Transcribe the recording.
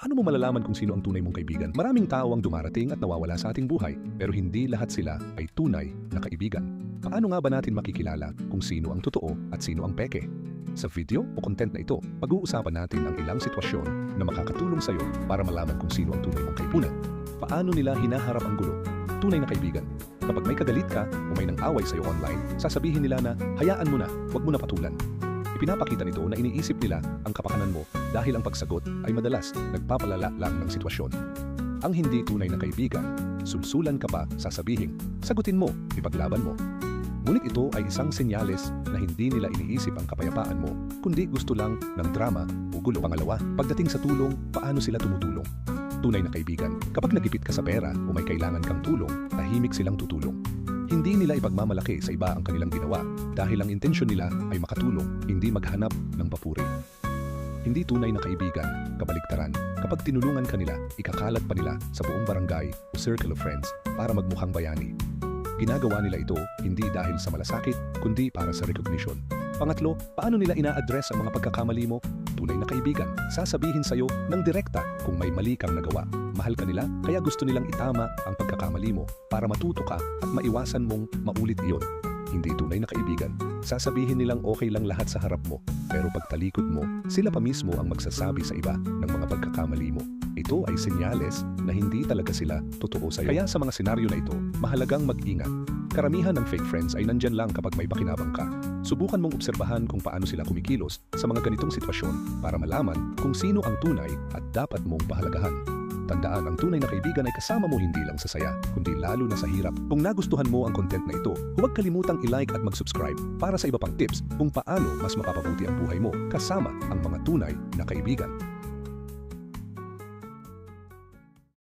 Paano mo malalaman kung sino ang tunay mong kaibigan? Maraming tao ang dumarating at nawawala sa ating buhay, pero hindi lahat sila ay tunay na kaibigan. Paano nga ba natin makikilala kung sino ang totoo at sino ang peke? Sa video o content na ito, pag-uusapan natin ang ilang sitwasyon na makakatulong sa iyo para malaman kung sino ang tunay mong kaibigan. Paano nila hinaharap ang gulo? Tunay na kaibigan. Kapag may kagalit ka o may nang-away sa iyo online, sasabihin nila na, hayaan mo na, huwag mo na patulan. Ipinapakita nito na iniisip nila ang kapakanan mo dahil ang pagsagot ay madalas nagpapalala lang ng sitwasyon. Ang hindi tunay na kaibigan, sulsulan ka pa sasabihin, sagutin mo, ipaglaban mo. Ngunit ito ay isang senyales na hindi nila iniisip ang kapayapaan mo, kundi gusto lang ng drama o gulo. Pangalawa, pagdating sa tulong, paano sila tumutulong? Tunay na kaibigan, kapag nagipit ka sa pera o may kailangan kang tulong, tahimik silang tutulong. Hindi nila ipagmamalaki sa iba ang kanilang ginawa dahil ang intensyon nila ay makatulong, hindi maghanap ng papuri. Hindi tunay na kaibigan, kabaliktaran, kapag tinulungan ka nila, ikakalat pa nila sa buong barangay o circle of friends para magmukhang bayani. Ginagawa nila ito hindi dahil sa malasakit, kundi para sa recognition. Pangatlo, paano nila ina-address ang mga pagkakamali mo? Tunay na kaibigan, sasabihin sa'yo ng direkta kung may mali kang nagawa. Mahal ka nila, kaya gusto nilang itama ang pagkakamali mo para matuto ka at maiwasan mong maulit iyon. Hindi tunay na kaibigan, sasabihin nilang okay lang lahat sa harap mo, pero pagtalikod mo, sila pa mismo ang magsasabi sa iba ng mga pagkakamali mo. Ito ay senyales na hindi talaga sila totoo sa'yo. Kaya sa mga senaryo na ito, mahalagang mag-ingat. Karamihan ng fake friends ay nandyan lang kapag may pakinabang ka. Subukan mong obserbahan kung paano sila kumikilos sa mga ganitong sitwasyon para malaman kung sino ang tunay at dapat mong pahalagahan. Tandaan, ang tunay na kaibigan ay kasama mo hindi lang sa saya, kundi lalo na sa hirap. Kung nagustuhan mo ang content na ito, huwag kalimutang i-like at mag-subscribe para sa iba pang tips kung paano mas mapapabuti ang buhay mo kasama ang mga tunay na kaibigan.